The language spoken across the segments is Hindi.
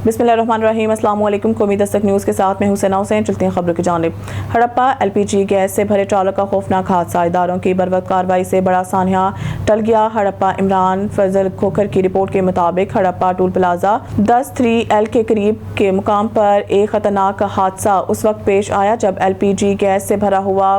बिस्मिल्लाहिर्रहमानिर्रहीम। अस्सलाम वालेकुम। कौमी दस्तक न्यूज़ के साथ मैं हुसैना हुसैन। चलते हैं खबरों की जानिब। हड़प्पा एलपीजी गैस से भरे ट्रॉलर का खौफनाक हादसा। इदारों की बरवक्त कार्रवाई से बड़ा सान्या टल गया। हड़प्पा इमरान फजल खोखर की रिपोर्ट के मुताबिक हड़प्पा टूल प्लाजा 10-3L के करीब के मुकाम पर एक खतरनाक हादसा उस वक्त पेश आया जब एलपीजी गैस से भरा हुआ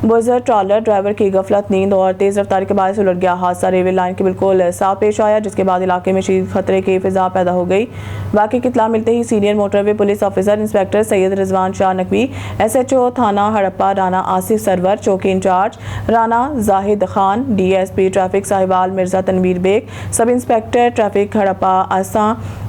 बुजर ट्रॉलर ड्राइवर की गफलत, नींद और तेज रफ्तारी के बायस उलट गया। हादसा रेलवे लाइन के बिल्कुल साथ पेश आया, जिसके बाद इलाके में शदीद खतरे की फिजा पैदा हो गई। वाक़ई की इत्तला मिलते ही senior motorway police officer inspector Syed Rizwan Shah Naqvi, SHO थाना हड़प्पा राना आसिफ सरवर, चौकी incharge Rana Zahid Khan, DSP traffic Sahiwal Mirza Tanveer Baig, sub inspector traffic Harappa आसा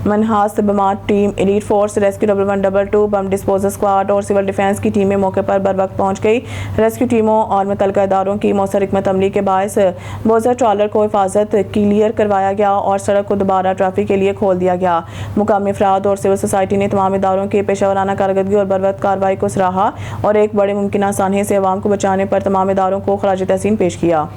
मनहास बमात team, elite force, rescue 1122 bomb disposal squad और सिविल डिफेंस की टीमें मौके पर बर वक्त पहुँच गई। रेस्क्यू टीमों और मुतल्लिका इदारों की मौसर हिकमत अमली के बायस बोजर ट्रॉलर को हिफाजत क्लियर करवाया गया और सड़क को दोबारा ट्रैफिक के लिए खोल दिया गया। मुकामी अफराद और सिविल सोसाइटी ने तमाम इदारों की पेशावराना कारकर्दगी और बरवक्त कार्रवाई को सराहा और एक बड़े मुमकिन सानहे से अवाम को बचाने पर तमाम इदारों को खराज तहसीन पेश किया।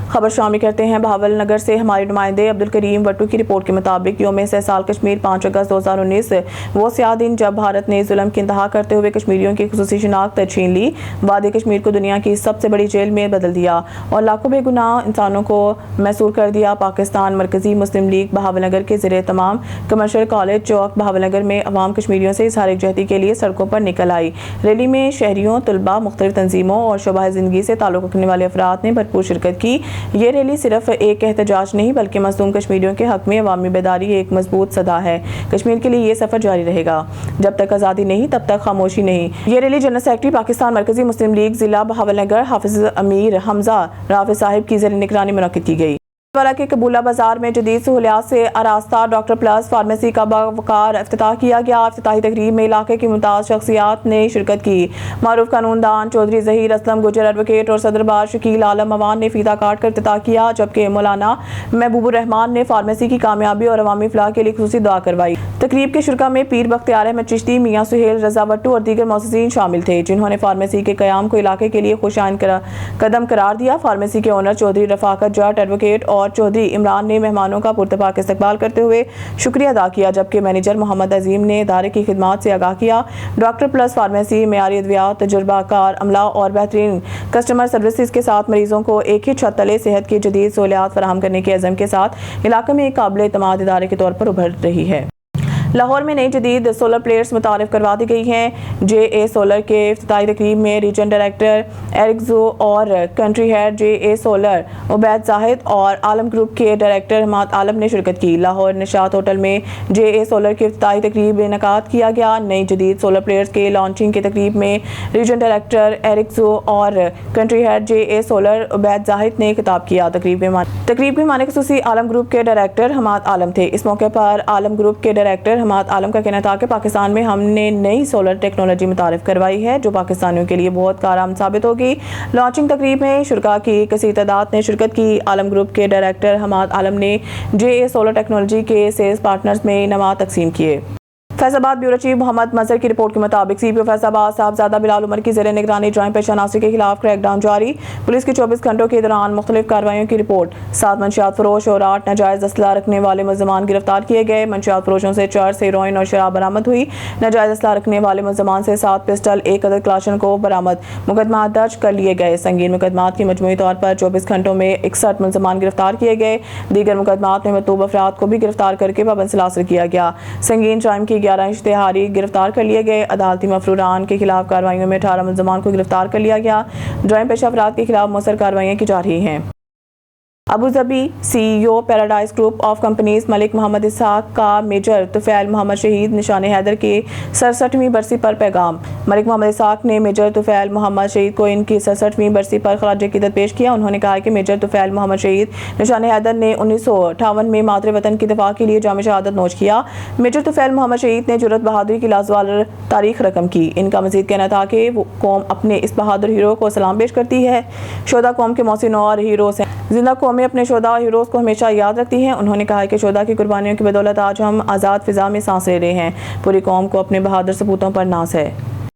खबर शामिल करते हैं बहावल नगर से। हमारे नुमाइंदे अब्दुल करीम वट्टू की रिपोर्ट के मुताबिक यौम साल कश्मीर 5 अगस्त 2019 वो स्याह दिन जब भारत ने जुल्म की इंतहा करते हुए कश्मीरियों की खुसूसी शिनाख्त छीन ली, वादी कश्मीर को दुनिया की सबसे बड़ी जेल में बदल दिया और लाखों बेगुनाह इंसानों को महसूर कर दिया। पाकिस्तान मरकजी मुस्लिम लीग बहावल नगर के ज़रिए तमाम कमर्शियल कॉलेज चौक बहावल नगर में अवाम कश्मीरियों से इज़हार यकजहती के लिए सड़कों पर निकल आई। रैली में शहरियों, तलबा, मुख्तलिफ तंजीमों और शोबा ज़िंदगी से ताल्लुक़ रखने वाले अफराद ने भरपूर शिरकत की। ये रैली सिर्फ एक एहतजाज नहीं बल्कि मज़लूम कश्मीरियों के हक में अवामी बेदारी एक मजबूत सदा है। कश्मीर के लिए ये सफ़र जारी रहेगा। जब तक आज़ादी नहीं तब तक खामोशी नहीं। ये रैली जनरल सेक्रेटरी पाकिस्तान मरकजी मुस्लिम लीग ज़िला बहावल नगर हाफिज अमीर हमजा राफे साहिब की ज़ेर निगरानी मुनक्किद की गई। वाला के कबूला बाजार में जदीद सहूलियात से आरास्ता डॉक्टर प्लस फार्मेसी का बावकार इफ्तिताह किया गया। इफ्तिताही तकरीब में इलाके की मुमताज़ शख्सियात ने शिरकत की। मारूफ कानूनदान चौधरी ज़हीर असलम गुजर एडवोकेट और सदर बार शकील आलम अवान ने फीता काट कर इफ्तिताह किया, जबकि मौलाना महबूबुर रहमान ने फार्मेसी की कामयाबी और अवामी फलाह के लिए खुसूसी दुआ करवाई। तकरीब के शुरा में पीर बख्तियार अहमद चिश्ती, मियाँ सुहेल रजा वट्टू और दीगर मौससीन शामिल थे, जिन्होंने फार्मेसी के क़याम को इलाके के लिए खुशाइन कदम करार दिया। फार्मेसी के ओनर चौधरी रफाकत जट एडवोकेट और चौधरी इमरान ने मेहमानों का पुरतपाक इस्तकबाल करते हुए शुक्रिया अदा किया, जबकि मैनेजर मोहम्मद अजीम ने इदारे की खिदमात से आगाह किया। डॉक्टर प्लस फार्मेसी मेयारी अद्वियात, तजुर्बाकार अमला और बेहतरीन कस्टमर सर्विसेज के साथ मरीजों को एक ही छत तले सेहत की जदीद सहूलियात फराहम करने के अज़म के साथ इलाके में एक काबिल एतमाद इदारे के तौर पर उभर रही है। लाहौर में नई जदीद सोलर प्लेट्स मुतारिफ करवा दी गई हैं। JA सोलर के इफ्तिताही तकरीब में रीजन डायरेक्टर एरिकजो और country head JA solar Ubaid Zahid और आलम ग्रुप के डायरेक्टर हमाद आलम ने शिरकत की। लाहौर निशात होटल में JA सोलर की इफ्तिताही तकरीब इनेकाद किया गया। नई जदीद सोलर प्लेट्स के लॉन्चिंग की तकरीब में रीजन डायरेक्टर एरिकजो और country head JA solar Ubaid Zahid ने खिताब किया। तकरीब में माने खुसूसी आलम ग्रुप के डायरेक्टर हमाद आलम थे। इस मौके पर आलम ग्रुप के डायरेक्टर हमाद आलम का कहना था कि पाकिस्तान में हमने नई सोलर टेक्नोलॉजी मुतारिफ करवाई है जो पाकिस्तानियों के लिए बहुत कारआमद साबित होगी। लॉन्चिंग तकरीब में शुरका की कसीर तादाद ने शिरकत की। आलम ग्रुप के डायरेक्टर हमाद आलम ने JA सोलर टेक्नोलॉजी के सेल्स पार्टनर्स में इनामात तकसीम किए। फैसलाबाद ब्यूरो चीफ मोहम्मद मजहर की रिपोर्ट के मुताबिक CPO फैसलाबाद साहबजादा बिलाल उमर की ज़ेर निगरानी जॉइंट पेशा नासिर के खिलाफ क्रैकडाउन जारी। पुलिस की 24 घंटों के दौरान मुख्तलिफ कार्रवाइयों की रिपोर्ट। 7 मंशियात फरोश और 8 नाजायज़ असला रखने वाले मुल्ज़मान गिरफ्तार किए गए। मंशियात फरोशों से चर्स, हेरोइन और शराब बरामद हुई। नाजायज़ असला रखने वाले मुल्ज़मान से 7 पिस्टल, 1 अदद क्लाशन को बरामद। मुकदमा दर्ज कर लिए गए। संगीन मुकदमात की मजमूई तौर पर 24 घंटों में 61 मुल्ज़मान गिरफ्तार किए गए। दीगर मुकदमात में मतलूब अफराद को भी गिरफ्तार करके पाबंद सलासिल किया गया। संगीन क्राइम की 11 इश्तिहारी गिरफ्तार कर लिए गए। अदालती मफरूरान के खिलाफ कार्रवाइयों में 18 मुल्ज़मान को गिरफ्तार कर लिया गया। जॉइंट पेशा अफराद के खिलाफ मौसर कार्रवाइयाँ की जा रही हैं। Abu Dhabi CEO Paradise group of companies Malik Mohammad Ishaq का मेजर तुफैल मोहम्मद शहीद निशान हैदर की 67वीं बरसी पर पैगाम। मलिक मोहम्मद इसहाक ने मेजर तुफैल मोहम्मद शहीद को इनकी 67वीं बरसी पर खराज अकीदत पेश किया। उन्होंने कहा कि मेजर तुफैल मोहम्मद शहीद निशान हैदर ने 1958 में मातृ वतन की दफा के लिए जाम शहादत नोश किया। मेजर तुफैल मोहम्मद शहीद ने जुर्रत बहादुरी की लाजवाल तारीख रकम की। इनका मजीद कहना था कि वो कौम अपने इस बहादुर हीरो को सलाम पेश करती है। शोधा कौम के मौसिन और हीरोज हैं। जिंदा कौमें अपने शोधा हीरोज़ को हमेशा याद रखती हैं। उन्होंने कहा कि शोधा की कुर्बानियों की बदौलत आज हम आज़ाद फ़िज़ा में सांस ले रहे हैं। पूरी कौम को अपने बहादुर सपूतों पर नाज है।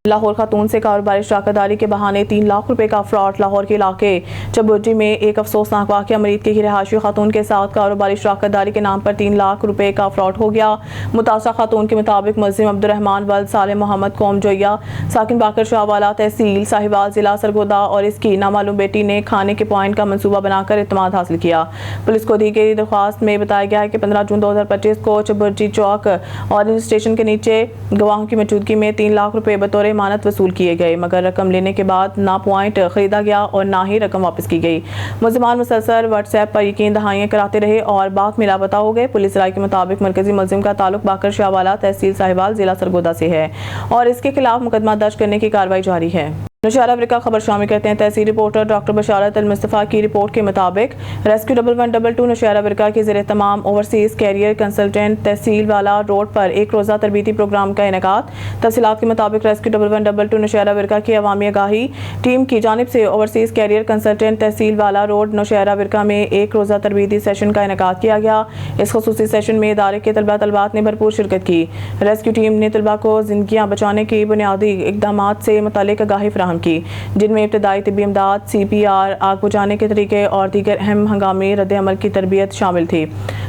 लाहौर खातून से कारोबारी शराकतदारी के बहाने 3 लाख रुपए का फ्रॉड। लाहौर के इलाके चबुर्जी में एक अफसोसनाक वाकया, मरीज की रिहायशी खातून के साथ कारोबारी शराकतदारी के नाम पर 3 लाख रुपए का फ्रॉड हो गया। मुतासरा खातून के मुताबिक मुल्जिम अब्दुर्रहमान वल्द सालिम मोहम्मद कौम जोया साकिन बाकर शाहवाला तहसील साहिवाल जिला सरगोदा और इसकी नामालूम बेटी ने खाने के पॉइंट का मंसूबा बनाकर इत्मीनान हासिल किया। पुलिस को दी गई दरख्वास्त में बताया गया है कि 15 जून 2025 को चबुर्जी चौक ऑरेंज स्टेशन के नीचे गवाहों की मौजूदगी में 3 लाख रुपए बतौर इमानत वसूल किए गए, मगर रकम लेने के बाद ना पॉइंट खरीदा गया और ना ही रकम वापस की गई। मुल्जिमान मुसलसल व्हाट्सएप पर यकीन दहाइयां कराते रहे और बात मिला बता हो गए। पुलिस राय के मुताबिक मरकजी मुल्जिम का ताल्लुक बाकर शाहवाला तहसील साहिवाल जिला सरगोदा से है और इसके खिलाफ मुकदमा दर्ज करने की कार्रवाई जारी है। नौशहरा अफ्रीका खबर शामिल करते हैं। तहसील रिपोर्टर डॉक्टर बशारत अल मुस्तफ़ा की रिपोर्ट के मुताबिक रेस्क्यू 1122 नौशहरा अफ्रीका के ज़ेरे तमाम ओवरसीज़ कैरियर कंसल्टेंट तहसील वाला रोड पर एक रोज़ा तरबीती प्रोग्राम का इनेकाद। तफसीलात के मुताबिक रेस्क्यू 1122 नौशहरा अफ्रीका की अवामी आगाही टीम की जानिब से ओवरसीज़ कैरियर कंसल्टेंट तहसील वाला रोड नौशहरा अफ्रीका में एक रोज़ा तरबीती सेशन का इनेकाद किया गया। इस खुसूसी सेशन में इदारे के तलबा तलबात ने भरपूर शिरकत की। रेस्क्यू टीम ने तलबा को जिंदगियाँ बचाने की बुनियादी इक़दाम से मुतालिक आगाही फराहम की, जिनमें इब्तदाई तिब्बी इमदाद, CPR, आग बुझाने के तरीके और दीगर अहम हंगामी रद्द अमल की तरबियत शामिल थी।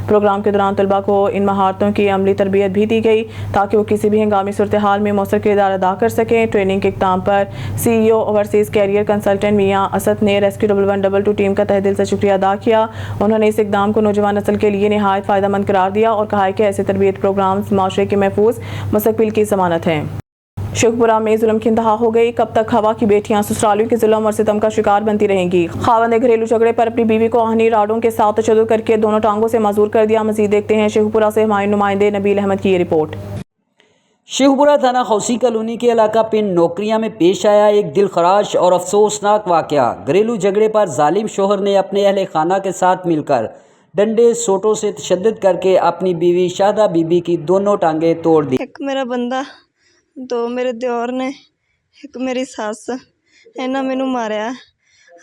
प्रोग्राम के दौरान तलबा को इन महारतों की अमली तरबियत भी दी गई ताकि वो किसी भी हंगामी सूरत हाल में मौसर किरदार अदा कर सकें। ट्रेनिंग के इक़दाम पर CEO ओवरसीज़ कैरियर कंसल्टेंट मियाँ असद ने रेस्क्यू 1122 टीम का तहे दिल से शुक्रिया अदा किया। उन्होंने इस इक़दाम को नौजवान नस्ल के लिए निहायत फ़ायदेमंद करार दिया और कहा है कि ऐसे तरबियत प्रोग्राम माशरे के महफूज मुस्तक़बिल की ज़मानत हैं। शेखपुरा में जुल्म की इंतहा हो गई। कब तक हवा की बेटियां ससुरालियों के जुल्म और सितम का शिकार बनती रहेंगी। खावंद घरेलू झगड़े पर अपनी बीवी को आहनी राडों के साथ तशद्दुद करके दोनों टांगों से माजूर कर दिया। मजीद देखते हैं शेखपुरा से हमारे नुमाइंदे नबील अहमद की ये रिपोर्ट। शेखपुरा थाना हौसी कॉलोनी के इलाका पिन नौकरियां में पेश आया एक दिलखराश और अफसोसनाक वाकया। घरेलू झगड़े पर जालिम शोहर ने अपने अहले खाना के साथ मिलकर डंडे सोटों से तशद्दुद करके अपनी बीवी शाहदा बीबी की दोनों टांगें तोड़ दी। एक मेरा बंदा, दो मेरे दियोर ने, एक मेरी सੱਸ, ਇਹਨਾਂ ਮੈਨੂੰ ਮਾਰਿਆ।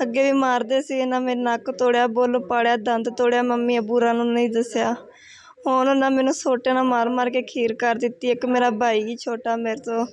ਅੱਗੇ ਵੀ ਮਾਰਦੇ ਸੀ। ਇਹਨਾਂ ਮੇਰੇ ਨੱਕ ਤੋੜਿਆ, ਬੁੱਲ ਪਾੜਿਆ, ਦੰਦ ਤੋੜਿਆ। ਮੰਮੀ ਅਬੂਰਾ ਨੂੰ ਨਹੀਂ ਦੱਸਿਆ। ਹੁਣ ਉਹਨਾਂ ਮੈਨੂੰ ਸੋਟੇ ਨਾਲ ਮਾਰ ਮਾਰ ਕੇ ਖੀਰ ਕਰ ਦਿੱਤੀ। ਇੱਕ ਮੇਰਾ ਭਾਈ ਛੋਟਾ ਮੇਰੇ ਤੋਂ,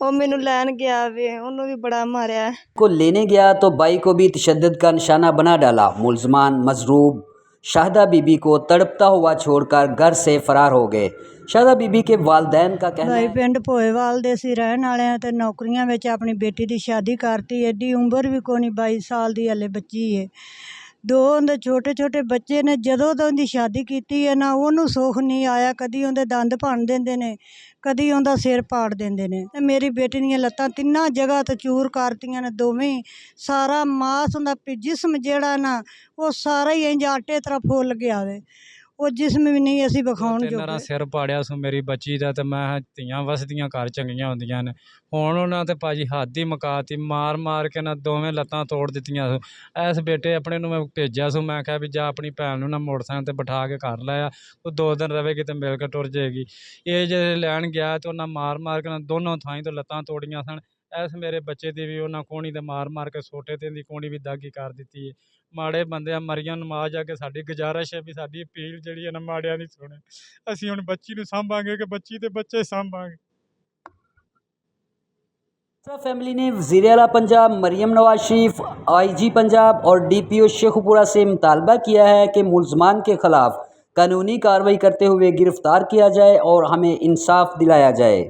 ਉਹ ਮੈਨੂੰ ਲੈਣ ਗਿਆ ਵੇ, ਉਹਨੂੰ भी बड़ा मारा है। को लेने गया तो भाई को भी तशद्दुद का निशाना बना डाला। मुलजमान मजरूब शाहदा बीबी को तड़पता हुआ छोड़कर घर से फरार हो गए। शाहदा बीबी के वालदैन का कहना है पिंड भोएवाल दे सी रहन वाले ते नौकरियां विच अपनी बेटी दी शादी करती। एडी उम्र भी कोई नहीं, 22 साल दी हले बच्ची है। दो उहदे छोटे छोटे बच्चे ने। जदों तो उहदी शादी कीती है ना, उहनूं सुख नहीं आया। कदी उहदे दंद भन देंदे ने, कदी उहदा सिर पाड़ देंदे ने। ते मेरी बेटी दीयां लत्तां तिन्नां जगह ते चूर करतियां ने दोवें। सारा मास उहदा जिस्म जिहड़ा ना, वो सारा ही इंज आटे तरह फुल गया वे। ਉਹ ਜਿਸਮ ਵੀ ਨਹੀਂ ਅਸੀਂ ਵਿਖਾਉਣ ਜੋਗੇ। ਮੇਰਾ ਸਿਰ ਪਾੜਿਆ ਸੋ ਮੇਰੀ ਬੱਚੀ ਦਾ, ਤੇ ਮੈਂ ਧੀਆਂ ਵਸਦੀਆਂ ਘਰ ਚੰਗੀਆਂ ਹੁੰਦੀਆਂ ਨੇ। ਹੁਣ ਉਹਨਾਂ ਤੇ ਭਾਜੀ ਹੱਦ ਹੀ ਮੁਕਾਤੀ, ਮਾਰ ਮਾਰ ਕੇ ਨਾ ਦੋਵੇਂ ਲੱਤਾਂ ਤੋੜ ਦਿੱਤੀਆਂ ਸੋ। ਇਸ ਬੇਟੇ ਆਪਣੇ ਨੂੰ ਮੈਂ ਭੇਜਿਆ ਸੋ, ਮੈਂ ਕਿਹਾ ਵੀ ਜਾ ਆਪਣੀ ਭੈਣ ਨੂੰ ਨਾ ਮੋਟਰਸਾਈਕਲ ਤੇ ਬਿਠਾ ਕੇ ਘਰ ਲੈ ਆ, ਉਹ 2 ਦਿਨ ਰਵੇਗੀ ਤੇ ਮਿਲ ਕੇ ਟੁਰ ਜਾਏਗੀ। ਇਹ ਜੇ ਲੈਣ ਗਿਆ ਤੇ ਉਹਨਾਂ ਮਾਰ ਮਾਰ ਕੇ ਨਾ ਦੋਨੋਂ ਥਾਈਂ ਤੋਂ ਲੱਤਾਂ ਤੋੜੀਆਂ ਸਨ। ਇਸ ਮੇਰੇ ਬੱਚੇ ਦੀ ਵੀ ਉਹਨਾਂ ਕੋਣੀ ਤੇ ਮਾਰ ਮਾਰ ਕੇ ਸੋਟੇ ਤੇ ਦੀ ਕੋਣੀ ਵੀ ਦਾਗੀ ਕਰ ਦਿੱਤੀ ਹੈ। ਮਾੜੇ ਬੰਦਿਆਂ ਮਰੀਆਂ ਨਮਾਜ਼ ਆ ਕੇ ਸਾਡੀ ਗੁਜ਼ਾਰਿਸ਼ ਹੈ ਵੀ ਸਾਡੀ ਅਪੀਲ ਜਿਹੜੀ ਹੈ ਨਾ ਮਾੜਿਆਂ ਦੀ ਸੁਣੇ। ਅਸੀਂ ਹੁਣ ਬੱਚੀ ਨੂੰ ਸਾਂਭਾਂਗੇ ਕਿ ਬੱਚੀ ਤੇ ਬੱਚੇ ਸਾਂਭਾਂਗੇ। फैमिली ने वज़ीर आला पंजाब मरियम नवाज शरीफ, IG पंजाब और DPO शेखपुरा से मुतालबा किया है कि मुलजमान के खिलाफ कानूनी कार्रवाई करते हुए गिरफ्तार किया जाए और हमें इंसाफ दिलाया जाए।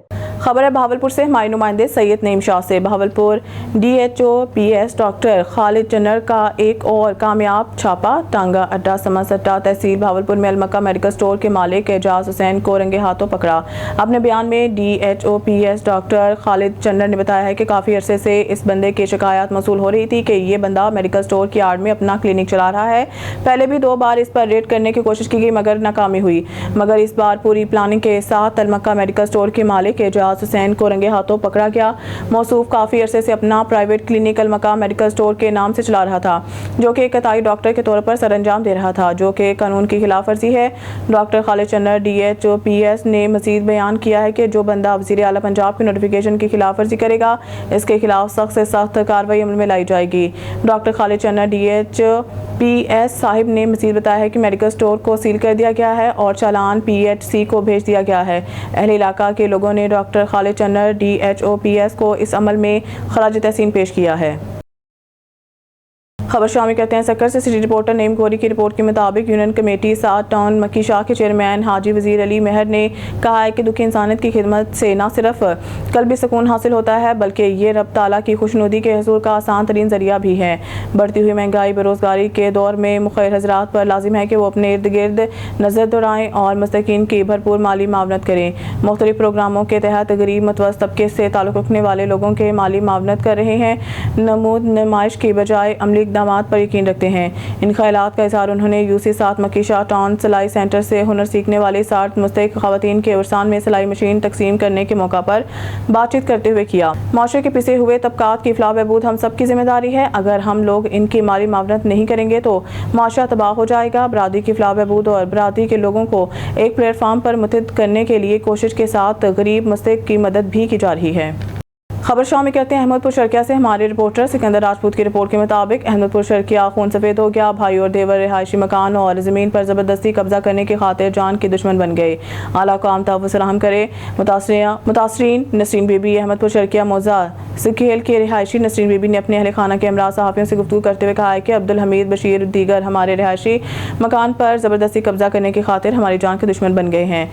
खबर है बहावलपुर से हमारे नुमाइंदे सैयद नईम शाह से। Bahawalpur DHO PS doctor Khalid Channar का एक और कामयाब छापा। टांगा अड्डा समसट्टा तहसील बहावलपुर में अलमक्का मेडिकल स्टोर के मालिक एजाज हुसैन को रंगे हाथों पकड़ा। अपने बयान में DHO PS doctor Khalid Channar ने बताया है कि काफ़ी अरसे से इस बंदे की शिकायत मौसूल हो रही थी कि ये बंदा मेडिकल स्टोर की आड़ में अपना क्लिनिक चला रहा है। पहले भी 2 बार इस पर रेड करने की कोशिश की गई मगर नाकामी हुई। मगर इस बार पूरी प्लानिंग के साथ अलमक्का मेडिकल स्टोर के मालिक एजाज हुसैन को रंगे हाथों पकड़ा गया। मौसूफ काफ़ी अरसे से अपना प्राइवेट क्लिनिक अलमक्का मेडिकल स्टोर के नाम से चला रहा था, जो कि एक कताई डॉक्टर के तौर पर सरअंजाम दे रहा था, जो कि कानून की खिलाफ वर्जी है। Doctor Khalid Channar DHO PS ने मजीद बयान किया है कि जो बंदा वज़ीर आला पंजाब की नोटिफिकेशन की खिलाफ वर्जी करेगा, इसके खिलाफ सख्त से सख्त कार्रवाई अमल में लाई जाएगी। Doctor Khalid Channar DHO PS Sahib ने मजीद बताया है कि मेडिकल स्टोर को सील कर दिया गया है और चालान PHC को भेज दिया गया है। अहले इलाका के लोगों ने doctor doctor Khalid Channar DHOPS को इस अमल में खराज तहसीन पेश किया है। खबर शामिल करते हैं सक्कर से। सिटी रिपोर्टर नईम गोरी की रिपोर्ट के मुताबिक यूनियन कमेटी 7 टाउन मक्की शाह के चेयरमैन हाजी वजीर अली मेहर ने कहा है कि दुखी इंसानियत की खिदमत से न सिर्फ कल्बी सुकून हासिल होता है बल्कि ये रब ताला की खुशनुदी के हसूल का आसान तरीन जरिया भी है। बढ़ती हुई महंगाई बेरोजगारी के दौर में मुखैर हजरात पर लाजिम है कि वो अपने इर्द गिर्द नज़र दौड़ाएँ और मुस्तकीन की भरपूर माली मावनत करें। मुख्तलिफ प्रोग्रामों के तहत गरीब मतवस्त तबके से ताल्लुक़ रखने वाले लोगों के माली मावनत कर रहे हैं। नमूद नुमाइश की बजाय अमली इक़दामात पर यकीन रखते हैं। इन ख्यालात का इज़हार उन्होंने UC 7 मक्की शाह टाउन सिलाई सेंटर से हुनर सीखने वाले 60 मुस्तहिक ख़वातीन के उर्सान में सिलाई मशीन तकसीम करने के मौका पर बातचीत करते हुए किया। माशरे के पिसे हुए तबकात की फलाह बहबूद हम सब की जिम्मेदारी है। अगर हम लोग इनकी माली मावनत नहीं करेंगे तो माशरा तबाह हो जाएगा। बरादरी की फलाह बहबूद और बरादरी के लोगों को एक प्लेटफार्म पर मुत्तहिद करने के लिए कोशिश के साथ गरीब मुस्तहिक की मदद भी की जा रही है। खबर शामिल करते हैं अहमदपुर शर्किया से। हमारे रिपोर्टर सिकंदर राजपूत की रिपोर्ट के मुताबिक अहमदपुर शर्किया खून सफ़ेद हो गया। भाई और देवर रिहायशी मकान और ज़मीन पर ज़बरदस्ती कब्जा करने की खातिर जान के दुश्मन बन गए। आला काम तहफ़्फ़ुज़ फराहम करे। मुतासरीन नसरीन बीबी अहमदपुर शर्किया मौजा सिखेल के रिहायशी नसरीन बीबी ने अपने अहल खाना के हमरा सहाफ़ियों से गुफ्तगू करते हुए कहा है कि अब्दुल हमीद बशीर दीगर हमारे रिहायशी मकान पर ज़बरदस्ती कब्जा करने की खातिर हमारी जान के दुश्मन बन गए हैं,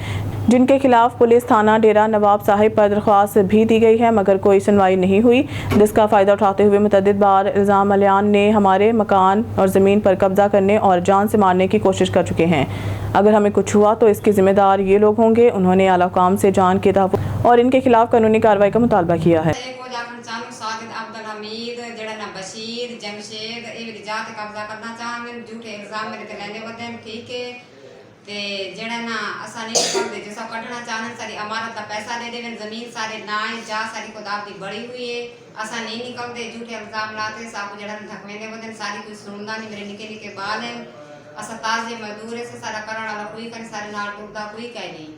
जिनके खिलाफ पुलिस थाना डेरा नवाब साहिब पर दरख्वास्त भी दी गई है मगर कोई सुनवाई नहीं हुई, जिसका फ़ायदा उठाते हुए मुतअद्दिद बार इल्ज़ाम अलियान ने हमारे मकान और ज़मीन पर कब्जा करने और जान से मारने की कोशिश कर चुके हैं। अगर हमें कुछ हुआ तो इसके ज़िम्मेदार ये लोग होंगे। उन्होंने आला काम से जान के तहफ़्फ़ुज़ और इनके खिलाफ कानूनी कार्रवाई का मुतालबा किया है। अब्दुल हमीद जेड़ा ना बशीर जमशेद ये जात कब्जा करना चाहते झूठे इल्जाम मेरे ते लेने वदन ठीक है ते जेड़ा ना असा नहीं करते जो सब कटना चाहन सारी अमानत का पैसा दे देवन जमीन सारे नाय जा सारी खुदाब दी बड़ी हुई है असा नहीं निकलते झूठे इल्जाम लाते साहब जेड़ा धकवेने वदन सारी कोई सुनदा नहीं मेरे निके निके बाल हैं असा ताजे मजदूर से सारा करण वाला कोई कर सारे नाल टुरदा कोई कह नहीं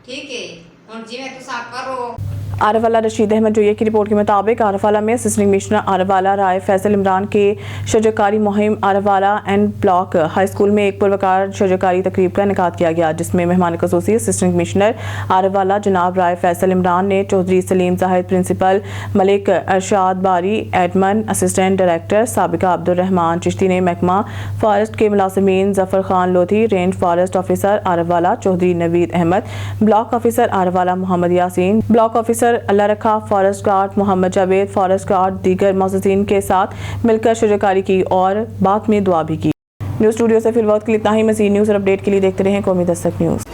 ठीक है हुन जिवें तुसा करो। आरवाला रशीद अहमद जोये की रिपोर्ट के मुताबिक आरवाला में असिस्टेंट कमिश्नर आरवाला राय फैसल इमरान के शजरकारी मुहिम Vala and block high school में एक पुरवकार शजरकारी तकरीब का इनेकाद किया गया, जिसमें मेहमान खसूसी असिस्टेंट कमिश्नर आरवाला जनाब राय फैसल इमरान ने Chaudhry Saleem Zahid principal, Malik Arshad Bari admin, assistant director साबिका अब्दुल रहमान चिश्ती ने महकमा फॉरेस्ट के मुलाजिमीन Zafar Khan Lodhi, range forest officer Arwala Chaudhry Naveed Ahmed, block officer Arwala Mohammad Yasin, block officer Allah Rakha, forest guard Mohammad Javed, forest guard दीगर मौजूदीन के साथ मिलकर शजरकारी की और बाद में दुआ भी की। न्यूज़ स्टूडियो से फिलहाल के लिए इतना ही। मज़ीद न्यूज़ और अपडेट के लिए देखते रहें कौमी दस्तक न्यूज़।